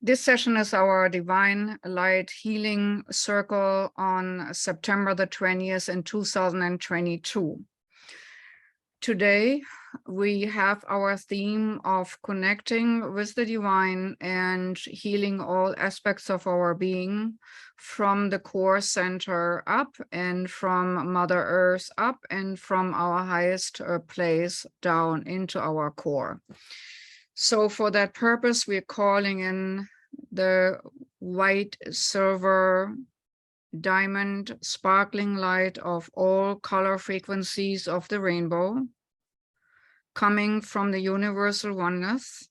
This session is our Divine Light Healing Circle on September the 20th in 2022. Today, we have our theme of connecting with the divine and healing all aspects of our being from the core center up and from Mother Earth up and from our highest place down into our core. So for that purpose, we're calling in the white, silver, diamond, sparkling light of all color frequencies of the rainbow, coming from the universal oneness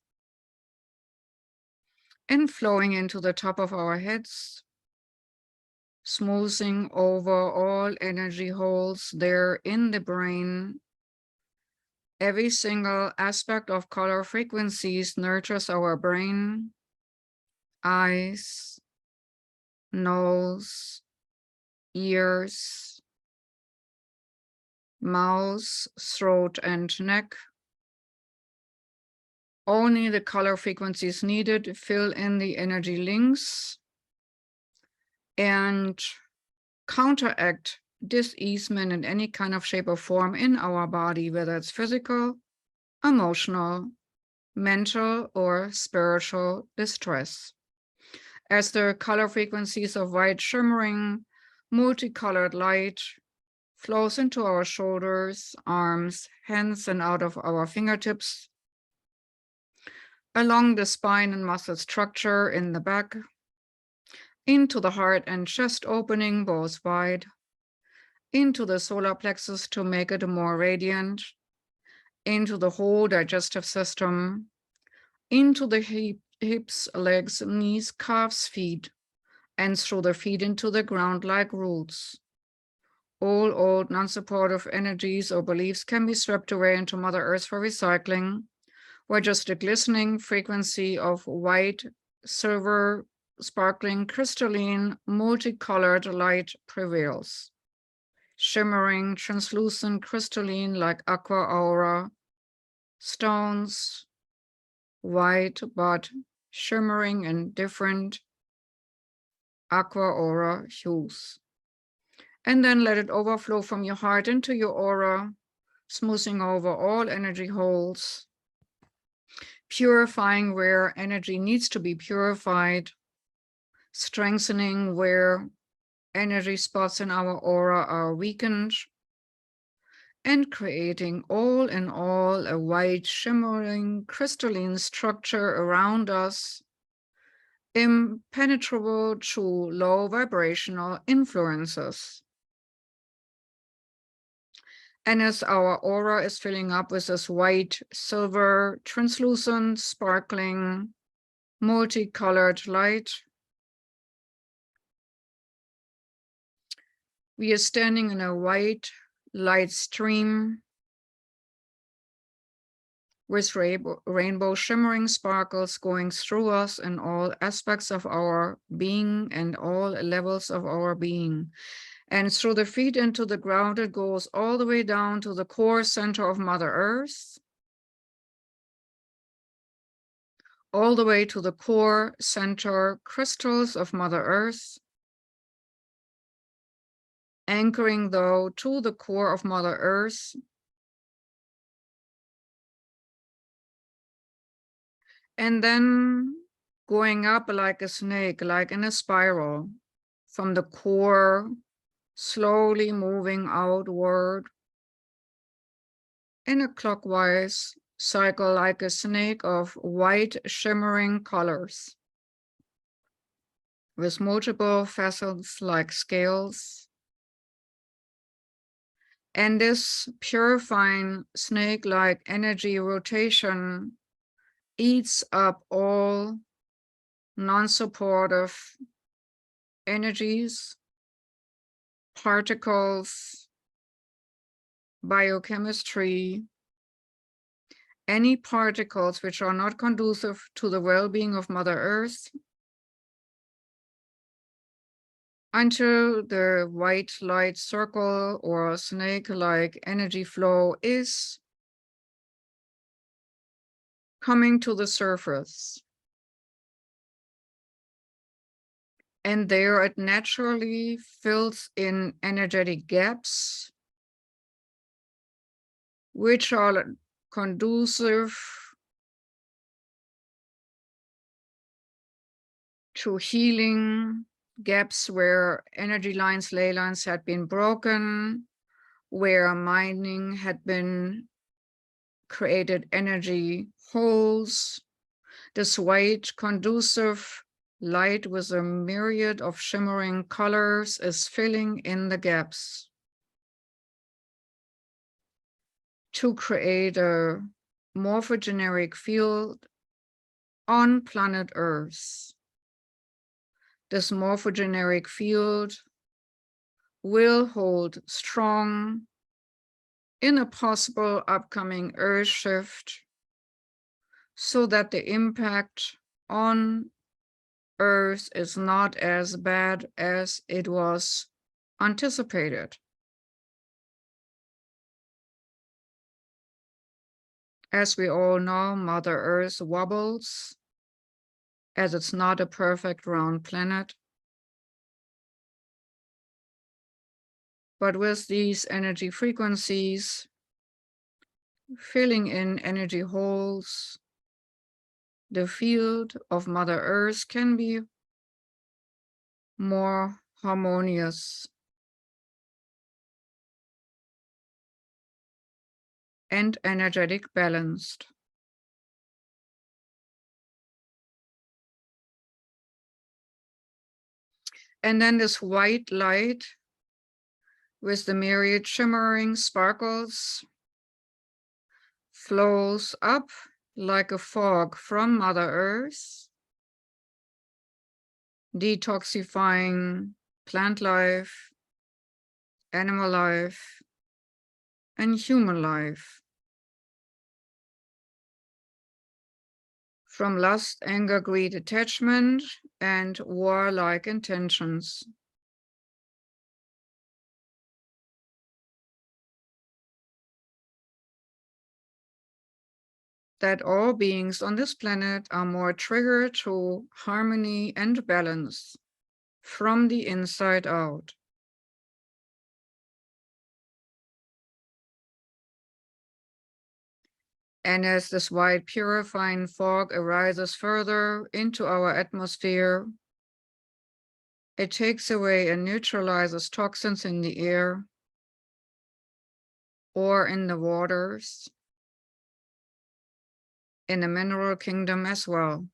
and flowing into the top of our heads, smoothing over all energy holes there in the brain. Every single aspect of color frequencies nurtures our brain, eyes, nose, ears, mouth, throat, and neck. Only the color frequencies needed fill in the energy links and counteract dis-easement in any kind of shape or form in our body, whether it's physical, emotional, mental, or spiritual distress. As the color frequencies of white shimmering, multicolored light flows into our shoulders, arms, hands, and out of our fingertips, along the spine and muscle structure in the back, into the heart and chest opening, both wide, into the solar plexus to make it more radiant, into the whole digestive system, into the hips, legs, knees, calves, feet, and through the feet into the ground like roots. All old non-supportive energies or beliefs can be swept away into Mother Earth for recycling, where just a glistening frequency of white, silver, sparkling, crystalline, multicolored light prevails. Shimmering, translucent, crystalline like aqua aura, stones, white but shimmering in different aqua aura hues. And then let it overflow from your heart into your aura, smoothing over all energy holes, purifying where energy needs to be purified, strengthening where energy spots in our aura are weakened, and creating all in all a white, shimmering, crystalline structure around us, impenetrable to low vibrational influences. And as our aura is filling up with this white, silver, translucent, sparkling, multicolored light, we are standing in a white light stream with rainbow shimmering sparkles going through us in all aspects of our being and all levels of our being. And through the feet into the ground, it goes all the way down to the core center of Mother Earth, all the way to the core center crystals of Mother Earth, anchoring though to the core of Mother Earth, and then going up like a snake, like in a spiral, from the core, slowly moving outward in a clockwise cycle like a snake of white shimmering colors with multiple facets like scales. And this purifying snake-like energy rotation eats up all non-supportive energies, particles, biochemistry, any particles which are not conducive to the well-being of Mother Earth, until the white light circle or snake-like energy flow is coming to the surface. And there it naturally fills in energetic gaps, which are conducive to healing, gaps where energy lines, ley lines had been broken, where mining had been created energy holes. This white, conducive light with a myriad of shimmering colors is filling in the gaps to create a morphogeneric field on planet Earth. This morphogeneric field will hold strong in a possible upcoming Earth shift, so that the impact on Earth is not as bad as it was anticipated. As we all know, Mother Earth wobbles, as it's not a perfect round planet. But with these energy frequencies filling in energy holes, the field of Mother Earth can be more harmonious and energetic balanced. And then this white light with the myriad shimmering sparkles flows up like a fog from Mother Earth, detoxifying plant life, animal life, and human life from lust, anger, greed, attachment, and warlike intentions. That all beings on this planet are more triggered to harmony and balance from the inside out. And as this white purifying fog arises further into our atmosphere, it takes away and neutralizes toxins in the air or in the waters, in the mineral kingdom as well.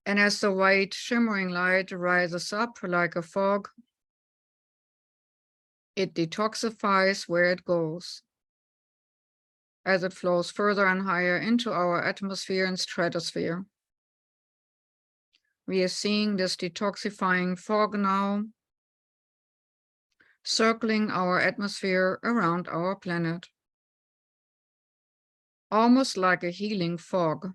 And as the white shimmering light rises up like a fog, it detoxifies where it goes, as it flows further and higher into our atmosphere and stratosphere. We are seeing this detoxifying fog now circling our atmosphere around our planet, almost like a healing fog,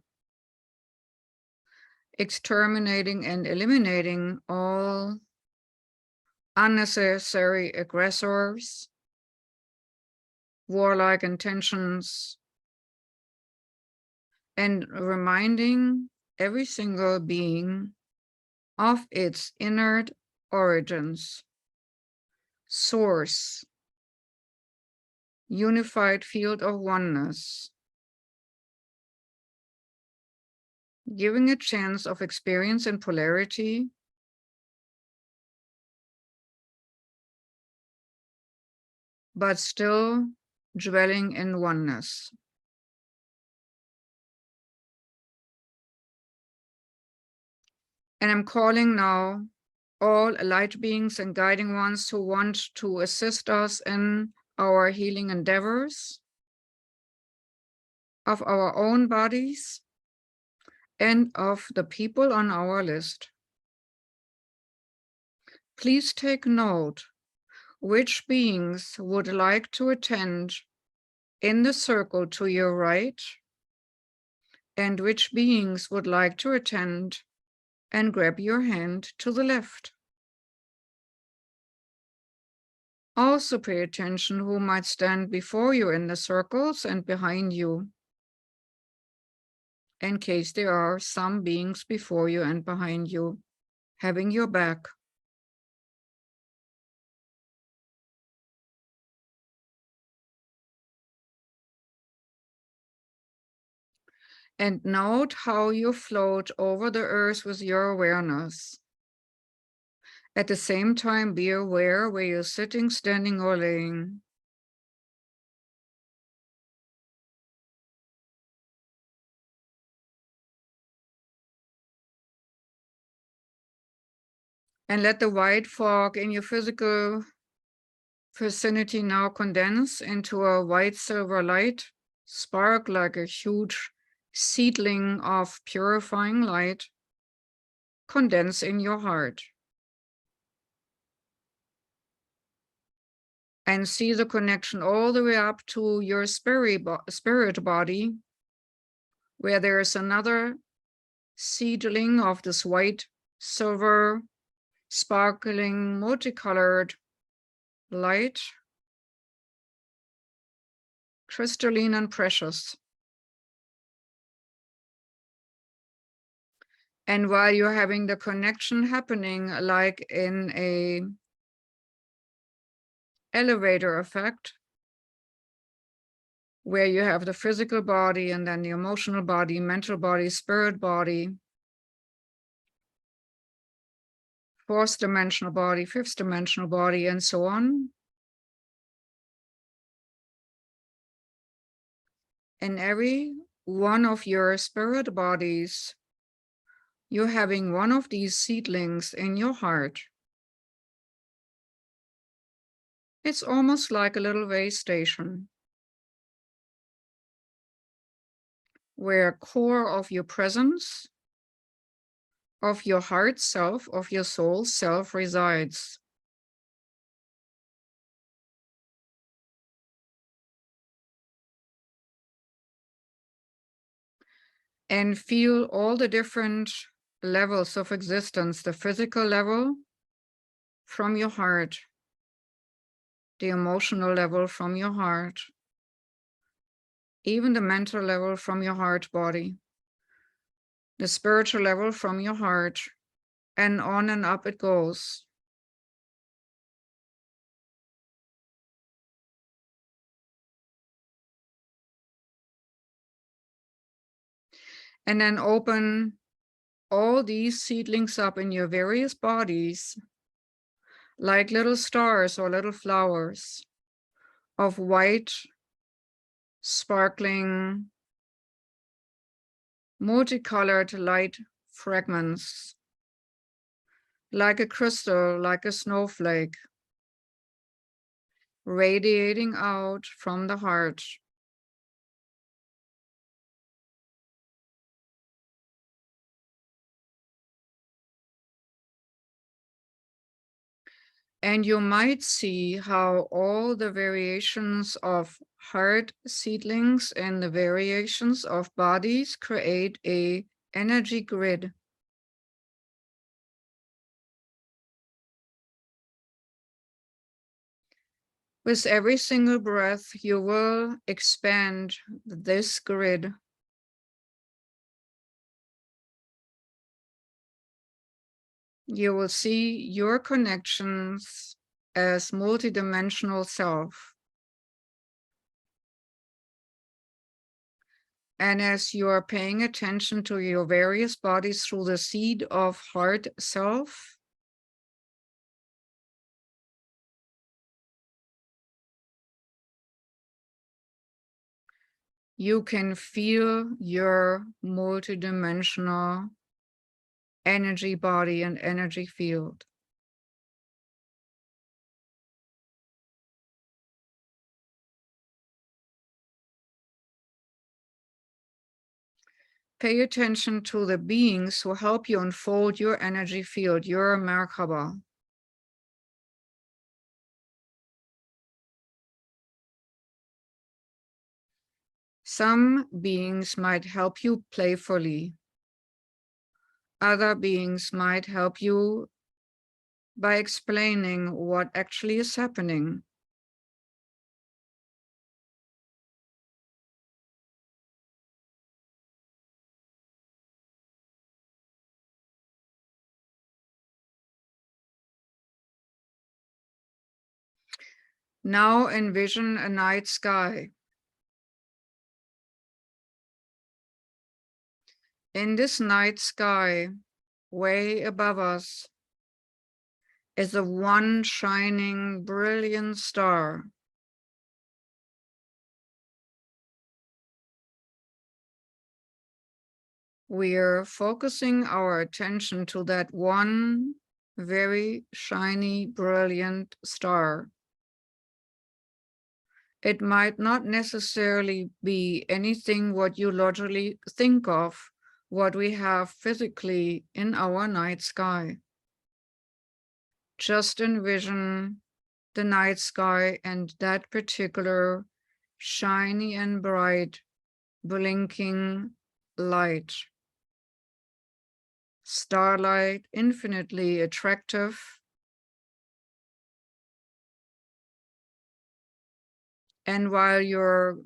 exterminating and eliminating all unnecessary aggressors, warlike intentions, and reminding every single being of its inner origins, source, unified field of oneness, giving a chance of experience in polarity, but still dwelling in oneness. And I'm calling now all light beings and guiding ones who want to assist us in our healing endeavors of our own bodies and of the people on our list. Please take note which beings would like to attend in the circle to your right, and which beings would like to attend and grab your hand to the left. Also pay attention who might stand before you in the circles and behind you. in case there are some beings before you and behind you, having your back. And note how you float over the earth with your awareness. At the same time, be aware where you're sitting, standing, or laying. And let the white fog in your physical vicinity now condense into a white silver light, spark like a huge seedling of purifying light, condense in your heart. And see the connection all the way up to your spirit body, where there is another seedling of this white, silver, sparkling, multicolored light, crystalline and precious. And while you're having the connection happening, like in a elevator effect, where you have the physical body and then the emotional body, mental body, spirit body, fourth dimensional body, fifth dimensional body, and so on. In every one of your spirit bodies, you're having one of these seedlings in your heart. It's almost like a little way station, where core of your presence, of your heart self, of your soul self resides. And feel all the different levels of existence, the physical level from your heart, the emotional level from your heart, even the mental level from your heart body, the spiritual level from your heart, and on and up it goes. And then open all these seedlings up in your various bodies, like little stars or little flowers of white, sparkling, multicolored light fragments, like a crystal, like a snowflake, radiating out from the heart. And you might see how all the variations of heart seedlings and the variations of bodies create an energy grid. With every single breath, you will expand this grid. You will see your connections as multidimensional self. And as you are paying attention to your various bodies through the seed of heart self, you can feel your multidimensional energy body and energy field. Pay attention to the beings who help you unfold your energy field, your Merkaba. Some beings might help you playfully. Other beings might help you by explaining what actually is happening. Now envision a night sky. In this night sky, way above us, is a one shining, brilliant star. We're focusing our attention to that one very shiny, brilliant star. It might not necessarily be anything what you logically think of, what we have physically in our night sky. Just envision the night sky and that particular shiny and bright, blinking light. Starlight, infinitely attractive. And while you're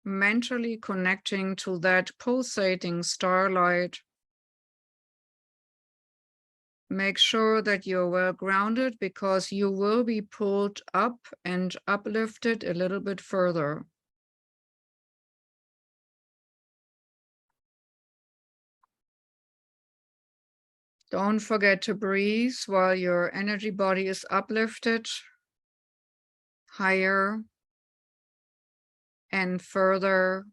mentally connecting to that pulsating starlight, make sure that you're well grounded, because you will be pulled up and uplifted a little bit further. Don't forget to breathe while your energy body is uplifted higher and further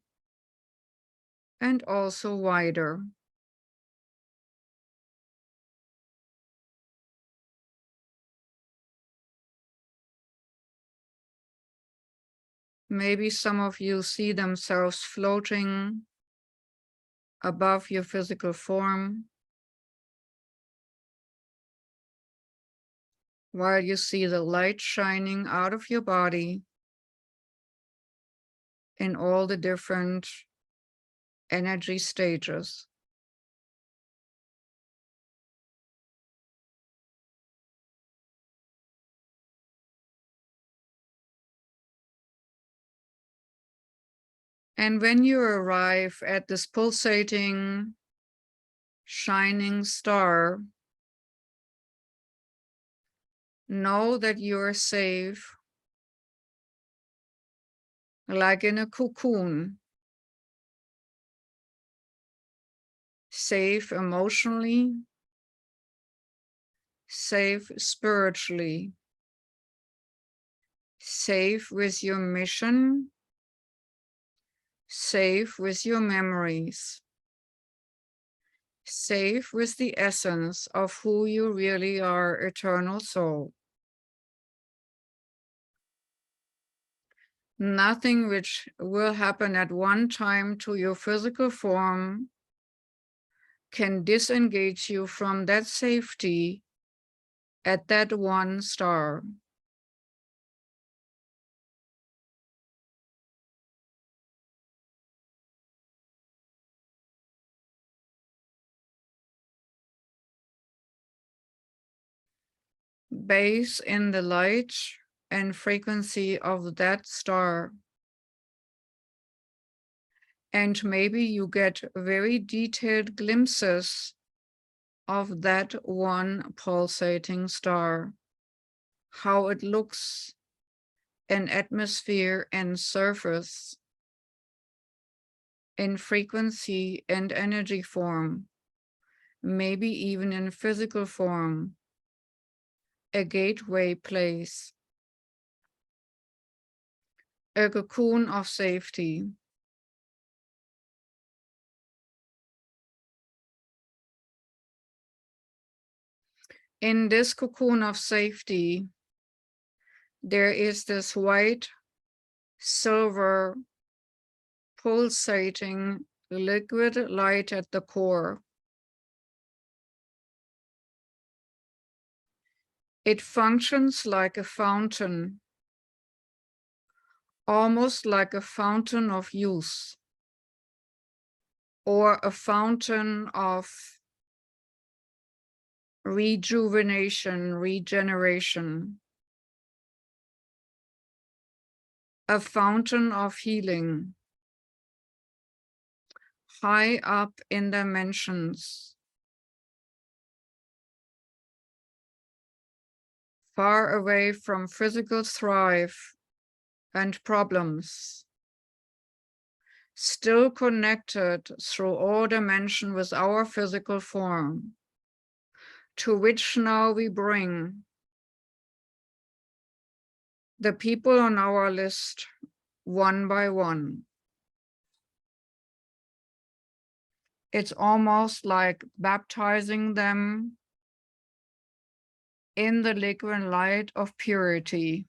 and also wider. Maybe some of you see themselves floating above your physical form, while you see the light shining out of your body in all the different energy stages. And when you arrive at this pulsating, shining star, know that you're safe, like in a cocoon, safe emotionally, safe spiritually, safe with your mission, safe with your memories, safe with the essence of who you really are, eternal soul. Nothing which will happen at one time to your physical form can disengage you from that safety at that one star. Base in the light and frequency of that star. And maybe you get very detailed glimpses of that one pulsating star, how it looks in atmosphere and surface, in frequency and energy form, maybe even in physical form, a gateway place, a cocoon of safety. In this cocoon of safety, there is this white, silver, pulsating liquid light at the core. It functions like a fountain, almost like a fountain of youth, or a fountain of rejuvenation, regeneration, a fountain of healing, high up in dimensions, far away from physical strife and problems, still connected through all dimensions with our physical form, to which now we bring the people on our list one by one. It's almost like baptizing them in the liquid light of purity.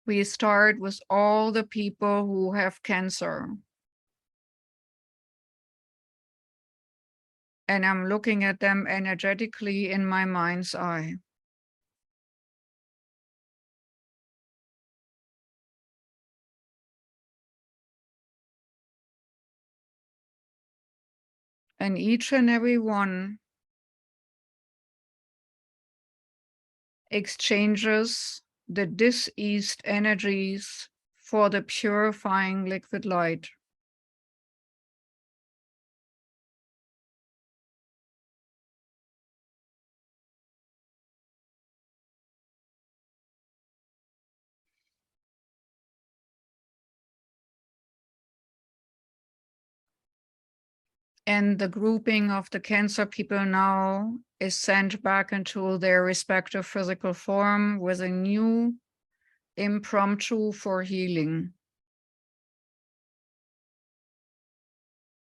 We start with all the people who have cancer. And I'm looking at them energetically in my mind's eye. And each and every one exchanges the diseased energies for the purifying liquid light. And the grouping of the cancer people now is sent back into their respective physical form with a new impromptu for healing.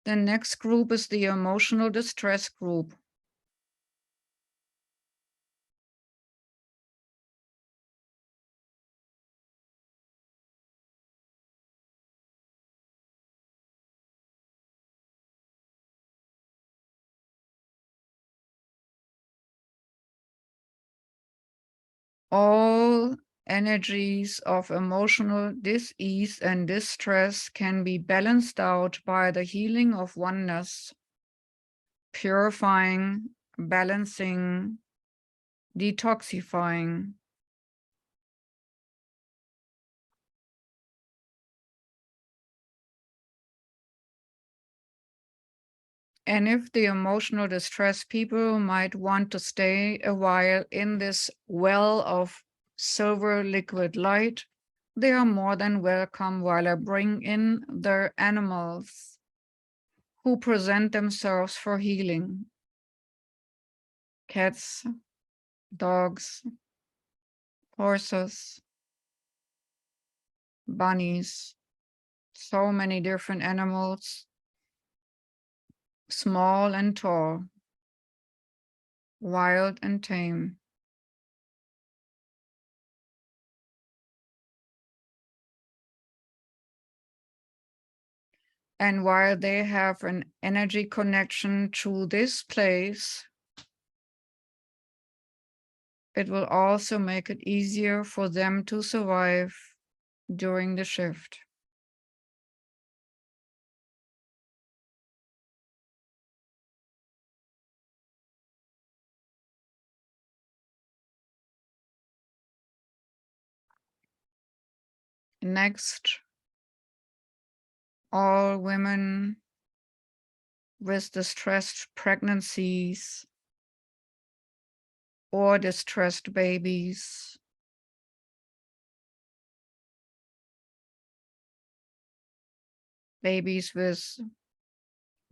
The next group is the emotional distress group. All energies of emotional dis-ease and distress can be balanced out by the healing of oneness, purifying, balancing, detoxifying. And if the emotional distress people might want to stay a while in this well of silver liquid light, they are more than welcome while I bring in their animals who present themselves for healing. Cats, dogs, horses, bunnies, so many different animals, small and tall, wild and tame. And while they have an energy connection to this place, it will also make it easier for them to survive during the shift. Next, all women with distressed pregnancies or distressed babies. Babies with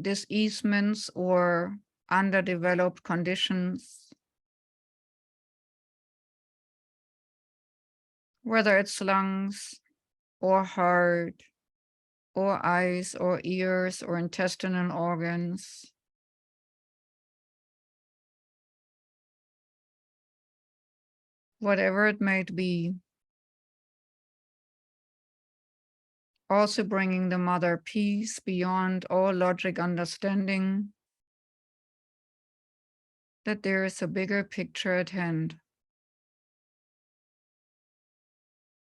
diseasements or underdeveloped conditions, whether it's lungs or heart or eyes or ears or intestinal organs. Whatever it might be. Also bringing the mother peace beyond all logic understanding that there is a bigger picture at hand.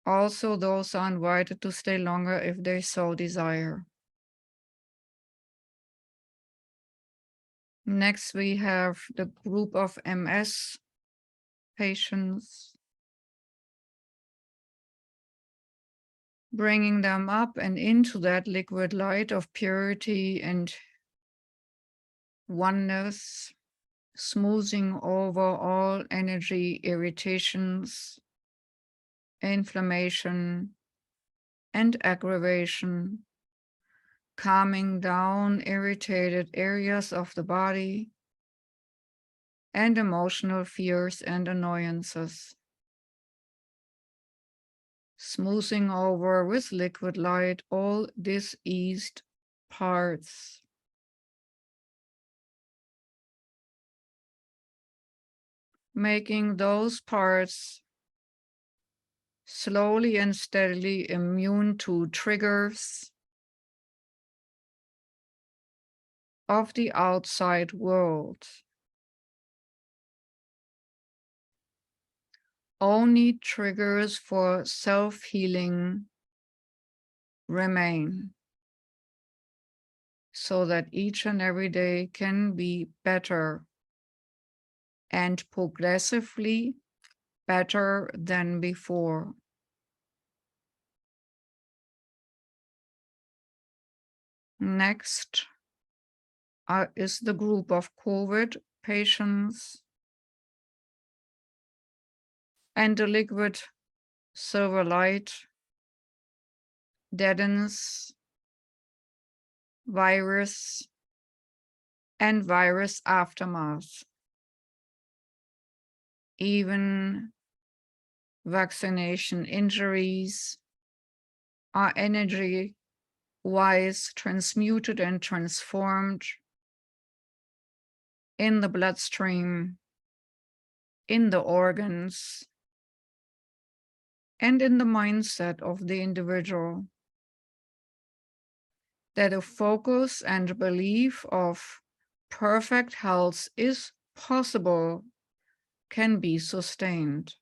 Also, those are invited to stay longer if they so desire. Next, we have the group of MS patients. bringing them up and into that liquid light of purity and oneness, smoothing over all energy irritations, inflammation, and aggravation, calming down irritated areas of the body and emotional fears and annoyances, smoothing over with liquid light all diseased parts, making those parts slowly and steadily immune to triggers of the outside world. Only triggers for self-healing remain, so that each and every day can be better and progressively better than before. Next is the group of COVID patients, and the liquid silver light deadens virus and virus aftermath. Even vaccination injuries are energy-wise transmuted and transformed in the bloodstream, in the organs, and in the mindset of the individual, that a focus and belief of perfect health is possible, can be sustained.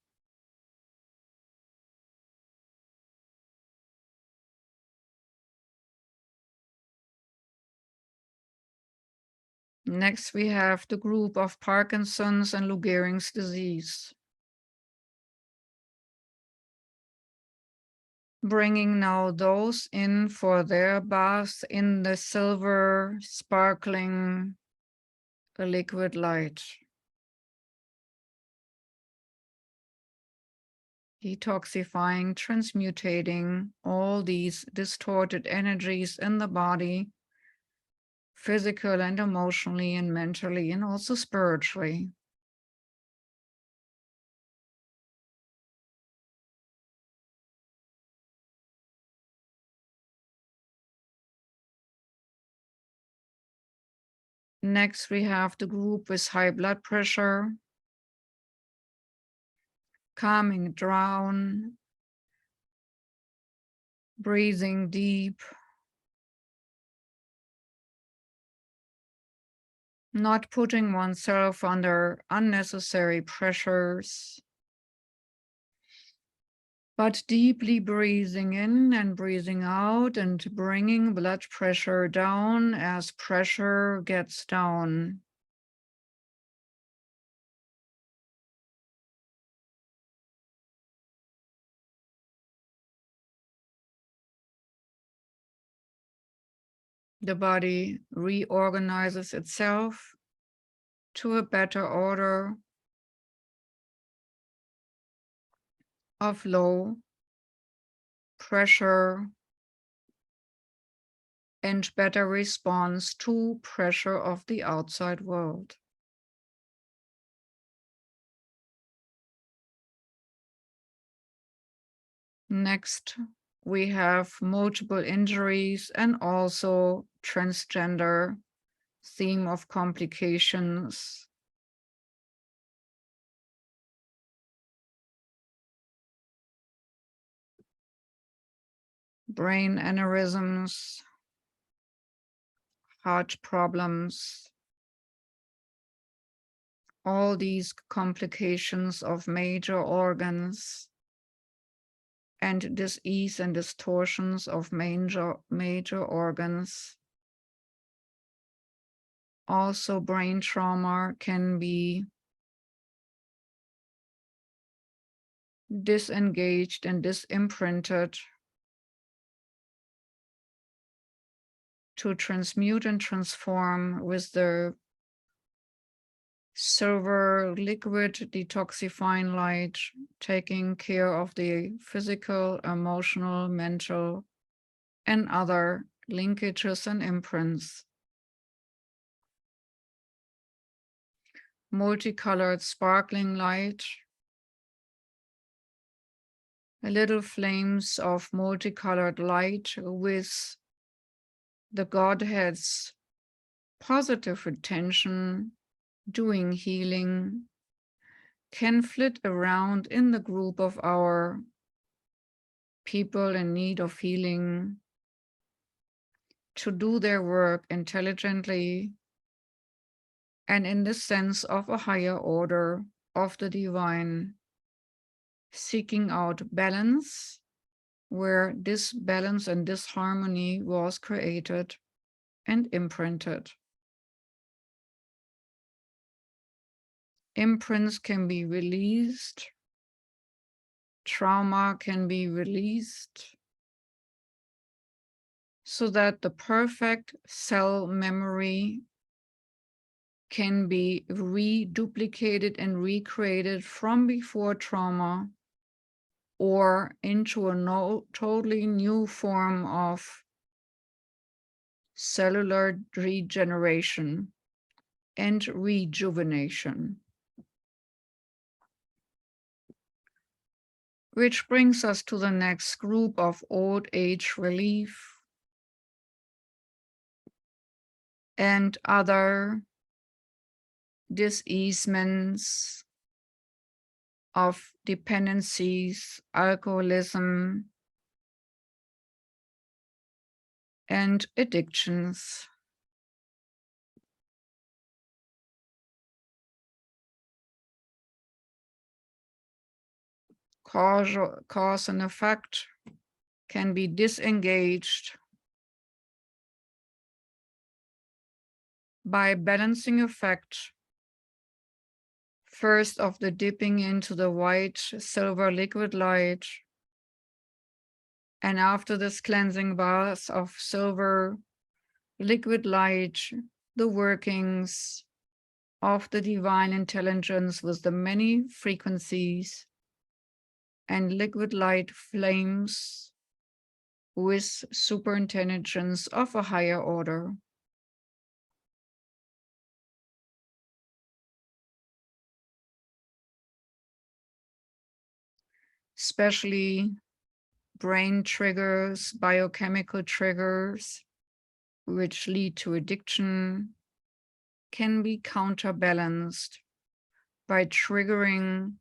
Next, we have the group of Parkinson's and Lou Gehrig's disease, bringing now those in for their bath in the silver, sparkling liquid light, detoxifying, transmutating all these distorted energies in the body, physical and emotionally and mentally, and also spiritually. Next, we have the group with high blood pressure, calming down, breathing deep, not putting oneself under unnecessary pressures, but deeply breathing in and breathing out and bringing blood pressure down as pressure gets down. The body reorganizes itself to a better order of low pressure and better response to pressure of the outside world. Next, we have multiple injuries and also transgender theme of complications. Brain aneurysms, heart problems, all these complications of major organs and disease and distortions of major organs. Also, brain trauma can be disengaged and disimprinted to transmute and transform with the silver liquid detoxifying light, taking care of the physical, emotional, mental, and other linkages and imprints. Multicolored sparkling light, little flames of multicolored light with the Godhead's positive intention, doing healing, can flit around in the group of our people in need of healing to do their work intelligently and in the sense of a higher order of the divine, seeking out balance where disbalance and disharmony was created and imprinted. Imprints can be released, trauma can be released, so that the perfect cell memory can be reduplicated and recreated from before trauma or into a totally new form of cellular regeneration and rejuvenation. Which brings us to the next group of old age relief and other diseasements of dependencies, alcoholism, and addictions. Cause and effect can be disengaged by balancing effect, first of the dipping into the white silver liquid light, and after this cleansing bath of silver liquid light, the workings of the divine intelligence with the many frequencies and liquid light flames with superintelligence of a higher order. Especially brain triggers, biochemical triggers, which lead to addiction, can be counterbalanced by triggering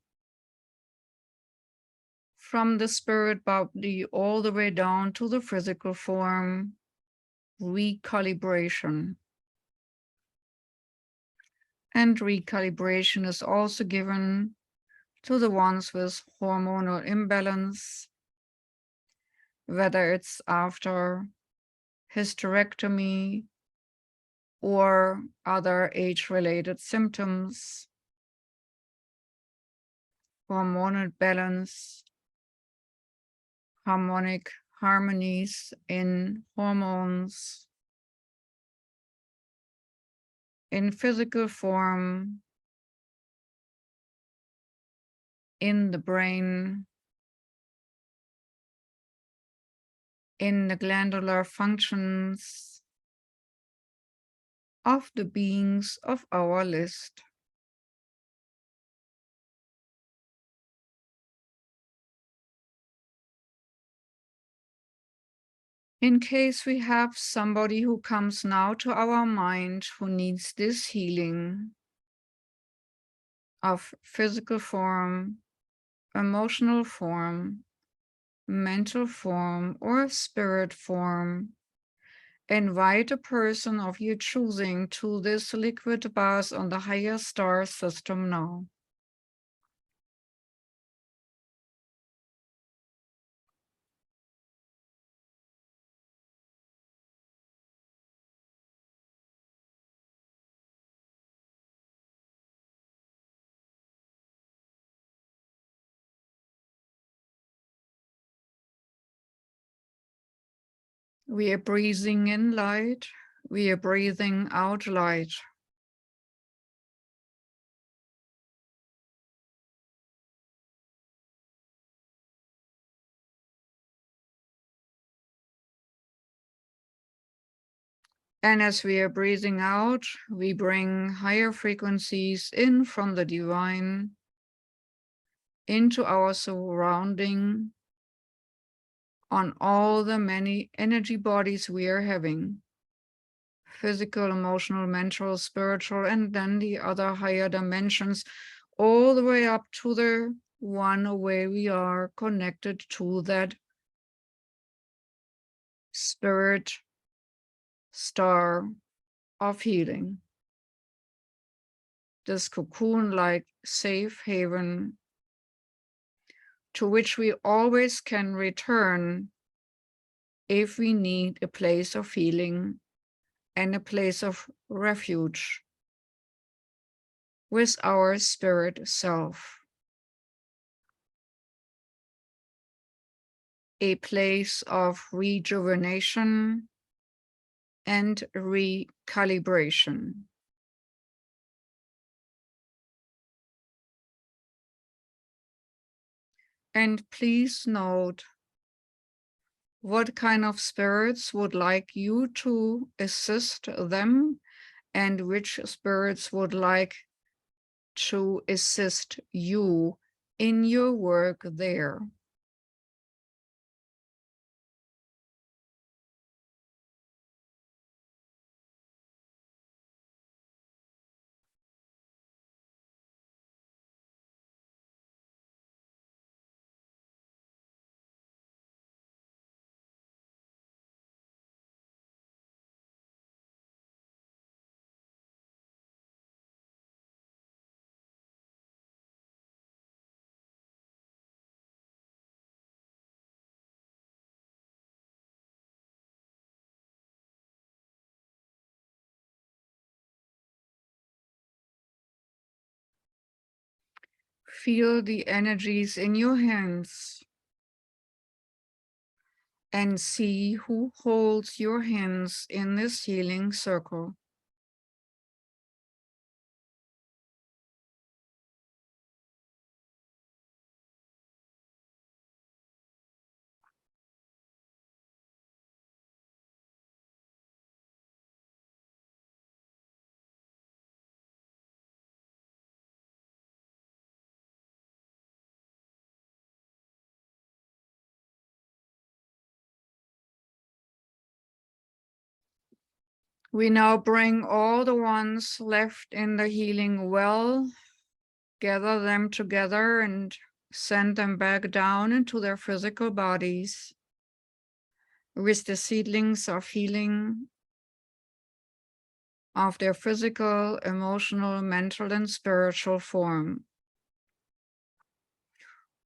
from the spirit body all the way down to the physical form, recalibration. And recalibration is also given to the ones with hormonal imbalance, whether it's after hysterectomy or other age-related symptoms, hormonal balance, harmonic harmonies in hormones, in physical form, in the brain, in the glandular functions of the beings of our list. In case we have somebody who comes now to our mind who needs this healing of physical form, emotional form, mental form, or spirit form, invite a person of your choosing to this liquid bath on the higher star system now. We are breathing in light. We are breathing out light. And as we are breathing out, we bring higher frequencies in from the divine into our surrounding on all the many energy bodies we are having. Physical, emotional, mental, spiritual, and then the other higher dimensions, all the way up to the one where we are connected to that spirit star of healing. This cocoon-like safe haven to which we always can return if we need a place of healing and a place of refuge with our spirit self. A place of rejuvenation and recalibration. And please note what kind of spirits would like you to assist them and which spirits would like to assist you in your work there. Feel the energies in your hands and see who holds your hands in this healing circle. We now bring all the ones left in the healing well, gather them together and send them back down into their physical bodies with the seedlings of healing of their physical, emotional, mental, and spiritual form.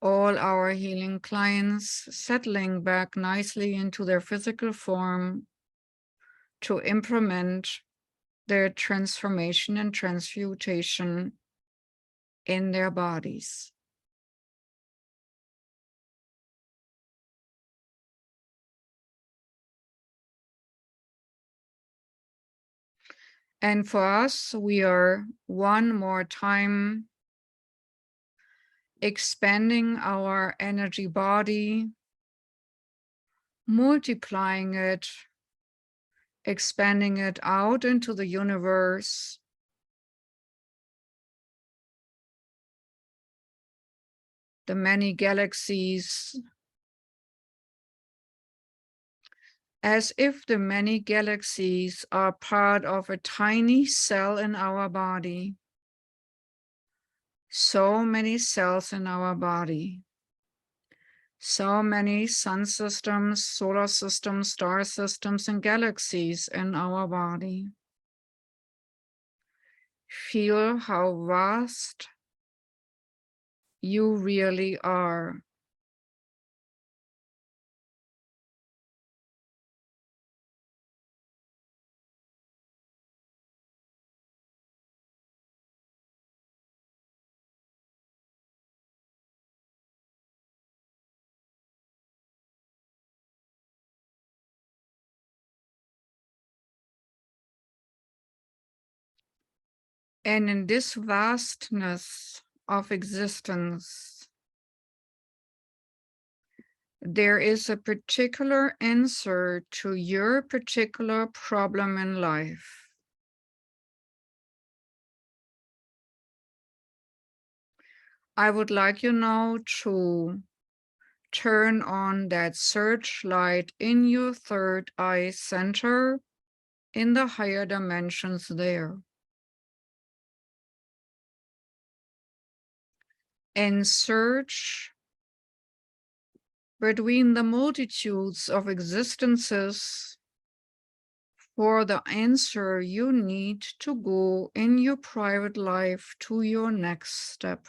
All our healing clients settling back nicely into their physical form to implement their transformation and transmutation in their bodies. And for us, we are one more time expanding our energy body, multiplying it, expanding it out into the universe, the many galaxies, as if the many galaxies are part of a tiny cell in our body. So many cells in our body. So many sun systems, solar systems, star systems, and galaxies in our body. Feel how vast you really are. And in this vastness of existence, there is a particular answer to your particular problem in life. I would like you now to turn on that searchlight in your third eye center in the higher dimensions there. And search between the multitudes of existences for the answer you need to go in your private life to your next step.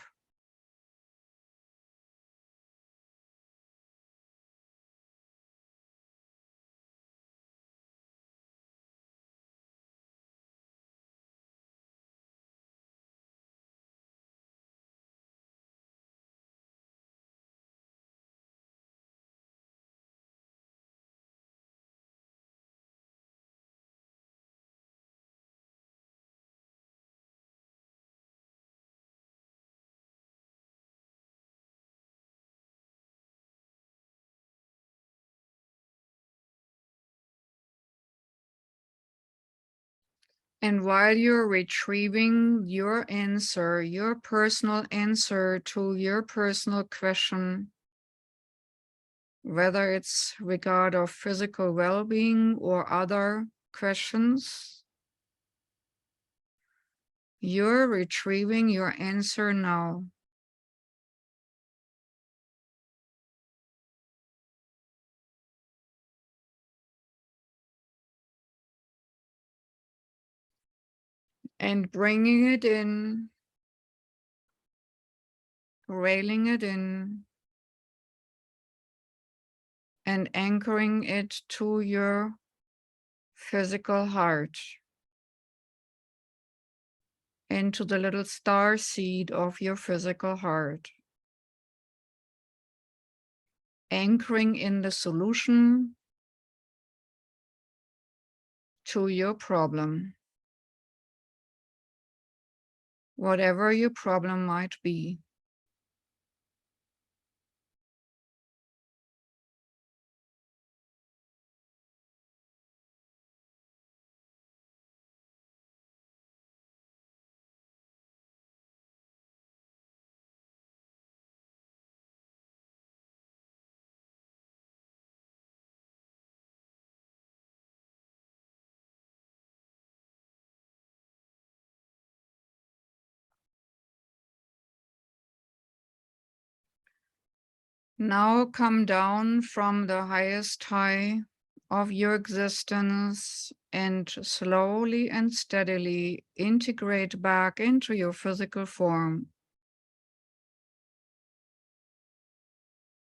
And while you're retrieving your answer, your personal answer to your personal question, whether it's regard of physical well-being or other questions, you're retrieving your answer now. And bringing it in, railing it in, and anchoring it to your physical heart, into the little star seed of your physical heart. Anchoring in the solution to your problem, whatever your problem might be. Now come down from the highest high of your existence and slowly and steadily integrate back into your physical form.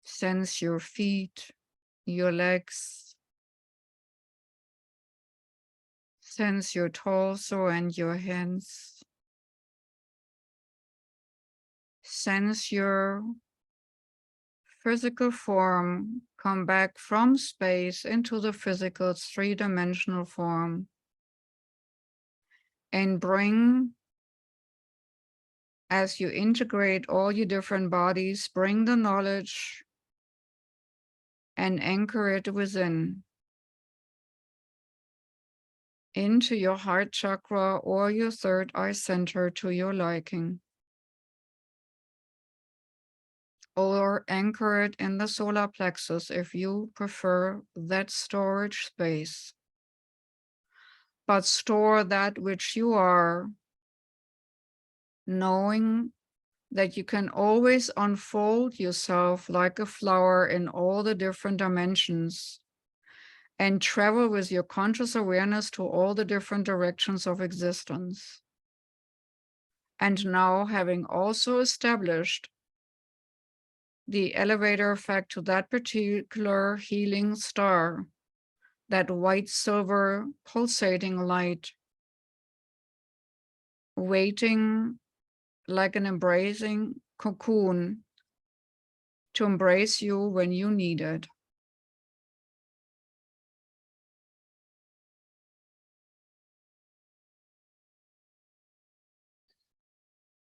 Sense your feet, your legs. Sense your torso and your hands. Sense your physical form come back from space into the physical three-dimensional form. And bring, as you integrate all your different bodies, bring the knowledge and anchor it within, into your heart chakra or your third eye center to your liking. Or anchor it in the solar plexus if you prefer that storage space. But store that which you are, knowing that you can always unfold yourself like a flower in all the different dimensions and travel with your conscious awareness to all the different directions of existence. And now, having also established the elevator effect to that particular healing star, that white silver pulsating light, waiting like an embracing cocoon to embrace you when you need it.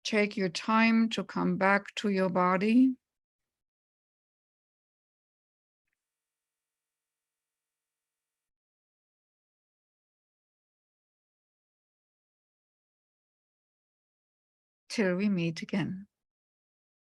Take your time to come back to your body. Till we meet again.